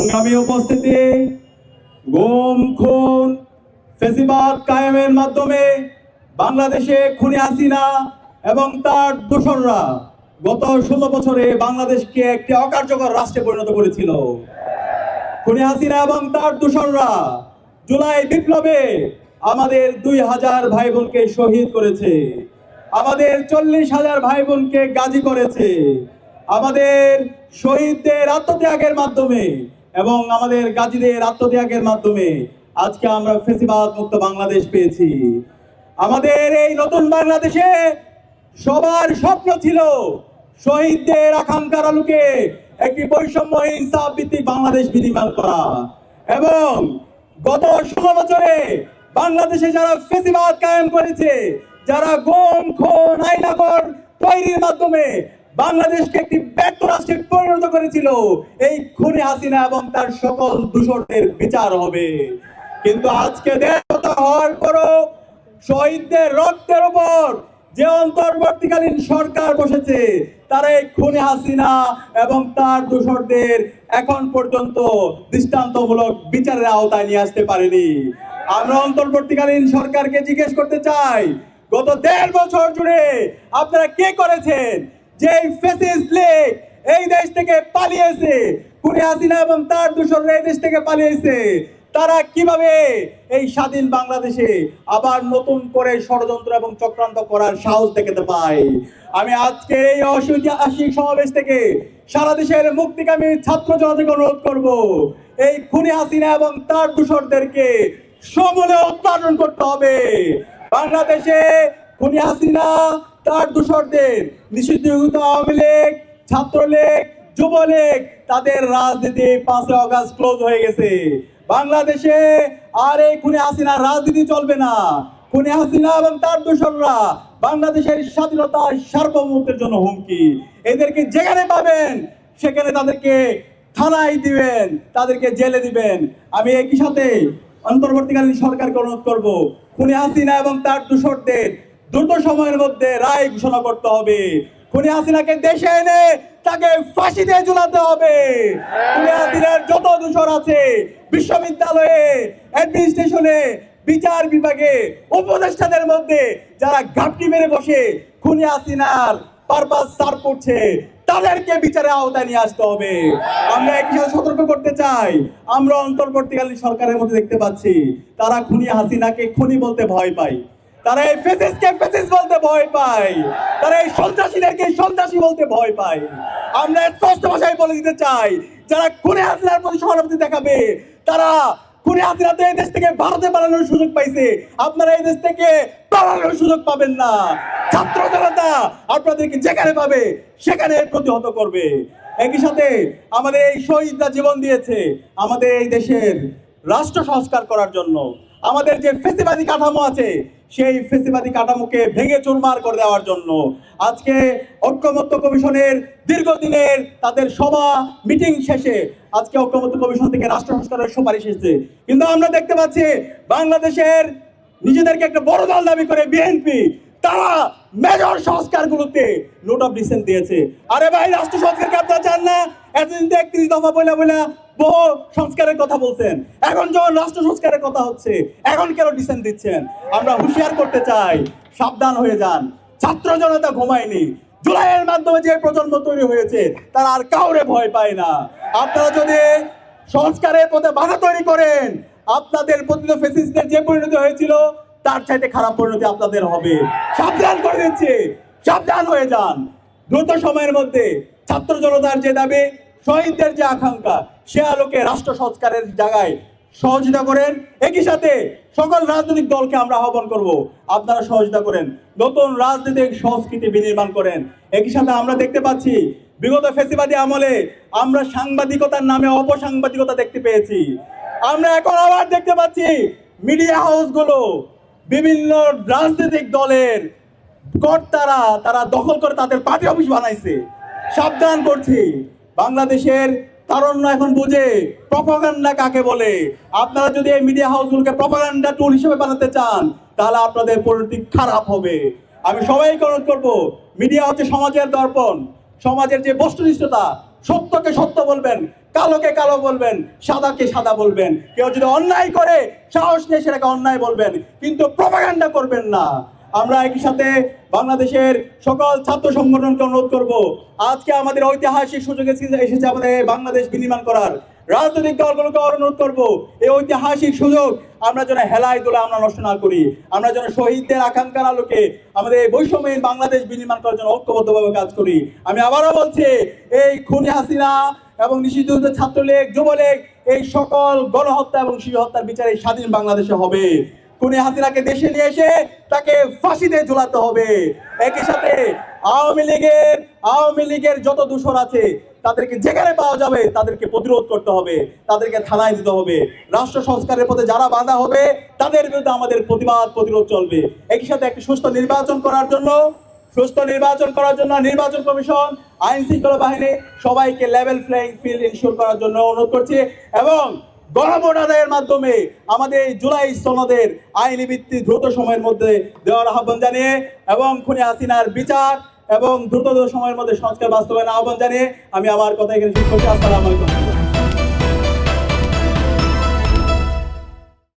সংগ্রামী উপস্থিতি, গুম খুন ফেসিবাদ কায়েমের মাধ্যমে বাংলাদেশে খুনি হাসিনা এবং তার দোসররা গত 16 বছরে বাংলাদেশকে একটি অকার্যকর রাষ্ট্রে পরিণত করেছিল। খুনি হাসিনা এবং তার দোসররা জুলাই বিপ্লবে আমাদের 2000 ভাই বোনকে শহীদ করেছে, আমাদের 40,000 ভাই বোনকে গাজী করেছে। আমাদের শহীদদের আত্মত্যাগের মাধ্যমে এবং আমাদের গাজীদের আত্মত্যাগের মাধ্যমে আজকে আমরা ফেসিবাদ মুক্ত বাংলাদেশ পেয়েছি। আমাদের এই নতুন বাংলাদেশে সবার স্বপ্ন ছিল শহীদদের আকাঙ্ক্ষার আলোকে একটি বৈষম্যহীন ইনসাফ ভিত্তিক বাংলাদেশ বিনির্মাণ করা। এবং গত 16 বছরে বাংলাদেশে যারা ফেসিবাদ কায়েম করেছে, যারা গুম খুন আইনাগর তৈরির মাধ্যমে বাংলাদেশকে একটি ব্যর্থ রাষ্ট্রে পরিণত করেছিল, এই খুনি হাসিনা এবং তার সকল দোষরদের বিচার হবে। কিন্তু আজকে দেশ হওয়ার পরও শহীদদের রক্তের উপর যে অন্তর্বর্তীকালীন সরকার বসেছে, তারা এই খুনি হাসিনা এবং তার দোসরদের এখন পর্যন্ত দৃষ্টান্তমূলক বিচারের আওতায় নিয়ে আসতে পারেনি। আমরা অন্তর্বর্তীকালীন সরকারকে জিজ্ঞেস করতে চাই, গত 1.5 বছর জুড়ে আপনারা কি করেছেন? যে ফ্যাসিস্ট লীগ এই দেশ থেকে পালিয়েছে, খুনি হাসিনা এবং তার দোসররা এই দেশ থেকে পালিয়েছে, তারা কিভাবে এই স্বাধীন বাংলাদেশে আবার নতুন করে ষড়যন্ত্র এবং চক্রান্ত করার সাহস দেখাতে পায়? আমি আজকে এই ঐতিহাসিক সমাবেশ থেকে সারা দেশের মুক্তিকামী ছাত্র জনতাকে অনুরোধ করব, এই খুনি হাসিনা এবং তার দোসরদেরকে সমূলে উৎপাদন করতে হবে। বাংলাদেশে খুনি হাসিনা তার দোসরদের নিষিদ্ধ আওয়ামী লীগ, ছাত্রলীগ, যুবলীগ, তাদের রাজনীতি 5 আগস্ট ক্লোজ হয়ে গেছে। বাংলাদেশে আর এই খুনি হাসিনা রাজনীতি চলবে না। খুনি হাসিনা এবং তার দোসররা বাংলাদেশের স্বাধীনতা সার্বভৌমত্বের জন্য হুমকি। এদেরকে যেখানে পাবেন সেখানে তাদেরকে থানায় দিবেন, তাদেরকে জেলে দিবেন। আমি একই সাথে অন্তর্বর্তীকালীন সরকারকে অনুরোধ করব, খুনি হাসিনা এবং তার দোসরদের দ্রুত সময়ের মধ্যে রায় ঘোষণা করতে হবে। খুনি হাসিনাকে দেশে এনে তাকে ফাঁসিতে ঝুলাতে হবে। খুনি হাসিনার যত দোসর আছে বিশ্ববিদ্যালয়ে, অ্যাডমিনিস্ট্রেশনে, বিচার বিভাগে, উপদেষ্টাদের মধ্যে যারা ঘাপটি মেরে বসে খুনি হাসিনার পারপাস সার্ভ করছে, তাদেরকে বিচারের আওতায় নিয়ে আসতে হবে। আমরা একই সাথে সতর্ক করতে চাই, আমরা অন্তর্বর্তীকালীন সরকারের মধ্যে দেখতে পাচ্ছি তারা খুনি হাসিনাকে খুনি বলতে ভয় পায়, তারা এই ফ্যাসিস্টকে ফ্যাসিস্ট বলতে ভয় পায়, তারা এই সন্ত্রাসীদেরকে সন্ত্রাসী বলতে ভয় পায়। আমরা স্পষ্ট ভাষায় বলে দিতে চাই, যারা খুনি হাসিনার প্রতি সহানুভূতি দেখাবে, তারা খুনি হাসিনা তো এই দেশ থেকে ভারতে পালানোর সুযোগ পাইছে, আপনারা এই দেশ থেকে পালানোর সুযোগ পাবেন না। ছাত্র জনতা আপনাদেরকে যেখানে পাবে সেখানে প্রতিহত করবে। একই সাথে আমাদের এই শহীদরা জীবন দিয়েছে আমাদের এই দেশের রাষ্ট্র সংস্কার করার জন্য। আমাদের যে ফ্যাসিবাদী কাঠামো আছে সেই ফ্যাসিবাদী কাঠামোকে ভেঙে চুরমার করে দেওয়ার জন্য আজকে ঐক্যমত্য কমিশনের দীর্ঘদিনের তাদের সভা মিটিং শেষে আজকে ঐক্যমত্য কমিশন থেকে রাষ্ট্র সংস্কারের সুপারিশ এসেছে। কিন্তু আমরা দেখতে পাচ্ছি বাংলাদেশের নিজেদেরকে একটা বড় দল দাবি করে বিএনপি, তারা মেজর সংস্কারগুলোতে নোট অফ ডিসেন্ট দিয়েছে। আরে ভাই, রাষ্ট্র সংস্কারকে আপনারা চান না? এতদিন 31 দফা বলে বহু সংস্কারের কথা বলছেন, এখন যখন রাষ্ট্র সংস্কারের কথা হচ্ছে এখন কেন ডিসেন্ট দিচ্ছেন? আমরা হুঁশিয়ার করতে চাই, সাবধান হয়ে যান। ছাত্র জনতা ঘুমায়নি। জুলাইয়ের মাধ্যমে যে প্রজন্ম তৈরি হয়েছে তারা আর কাউরে ভয় পায় না। আপনারা যদি সংস্কারের পথে বাধা তৈরি করেন, আপনাদের পতিত ফ্যাসিস্টদের যে পরিণতি হয়েছিল তার চাইতে খারাপ পরিণতি আপনাদের হবে। সাবধান করে দিচ্ছি, সাবধান হয়ে যান। দ্রুত সময়ের মধ্যে ছাত্র জনতার যে দাবি, শহীদদের যে আকাঙ্ক্ষা, সে আলোকে রাষ্ট্র সংস্কারের জায়গায় সহযোগিতা করেন। একই সাথে সকল রাজনৈতিক দলকে আমরা আহ্বান করব, আপনারা সহযোগিতা করেন, নতুন রাজনৈতিক সংস্কৃতি বিনির্মাণ করেন। একই সাথে আমরা দেখতে পাচ্ছি বিগত ফ্যাসিবাদী আমলে আমরা সাংবাদিকতার নামে অপসাংবাদিকতা দেখতে পেয়েছি। আমরা এখন আবার দেখতে পাচ্ছি মিডিয়া হাউসগুলো বিভিন্ন রাজনৈতিক দলের কর্তারা তারা দখল করে তাদের পার্টি অফিস বানাইছে। সাবধান করছি, বাংলাদেশের তারুণ্য এখন বুঝে প্রপাগান্ডা কাকে বলে। আপনারা যদি এই মিডিয়া হাউসগুলোকে প্রপাগান্ডা টুল হিসেবে বানাতে চান তাহলে আপনাদের পরিণতি খারাপ হবে। আমি সবাইকে অনুরোধ করবো, মিডিয়া হচ্ছে সমাজের দর্পণ, সমাজের যে বস্তুনিষ্ঠতা সত্যকে সত্য বলবেন, কালোকে কালো বলবেন, সাদাকে সাদা বলবেন। কেউ যদি অন্যায় করে সাহস নিয়ে সেটাকে অন্যায় বলবেন, কিন্তু প্রপাগান্ডা করবেন না। আমরা একই সাথে বাংলাদেশের সকল ছাত্র সংগঠনকে অনুরোধ করব, আজকে আমাদের ঐতিহাসিক সুযোগ এসেছে আমাদের বাংলাদেশ বিনির্মাণ করার। রাজনৈতিক দলগুলোকে অনুরোধ করব, এই ঐতিহাসিক সুযোগ আমরা যেন হেলায় দোলা আমরা নষ্ট না করি। আমরা যেন শহীদদের আকাঙ্ক্ষার আলোকে আমাদের এই বৈষম্যহীন বাংলাদেশ বিনির্মাণ করার জন্য ঐক্যবদ্ধভাবে কাজ করি। আমি আবারও বলছি, এই খুনি হাসিনা এবং নিষিদ্ধ ছাত্রলীগ, যুবলীগ, এই সকল গণহত্যা এবং শিশু হত্যার বিচার এই স্বাধীন বাংলাদেশে হবে। খুনি হাসিনাকে দেশে নিয়ে এসে তাকে ফাঁসিতে ঝুলাতে হবে। একই সাথে আওয়ামী লীগের যত দূষর আছে তাদেরকে যেখানে পাওয়া যাবে তাদেরকে প্রতিরোধ করতে হবে, তাদেরকে থানায় দিতে হবে। রাষ্ট্র সংস্কারের পথে যারা বাধা হবে তাদের বিরুদ্ধে আমাদের প্রতিরোধ চলবে। একই সাথে একটি সুস্থ নির্বাচন করার জন্য নির্বাচন কমিশন, আইন শৃঙ্খলা বাহিনী সবাইকে লেভেল প্লেইং ফিল্ড ইনশিওর করার জন্য অনুরোধ করছি এবং গণভোট আদায়ের মাধ্যমে আমাদের এই জুলাই সনদের আইনি ভিত্তি দ্রুত সময়ের মধ্যে দেওয়ার আহ্বান জানিয়ে এবং খুনি হাসিনার বিচার এবং দ্রুত সময়ের মধ্যে সংস্কার বাস্তবায়নের আহ্বান জানিয়ে আমি আমার কথা এখানে শেষ করছি। আসসালামু আলাইকুম।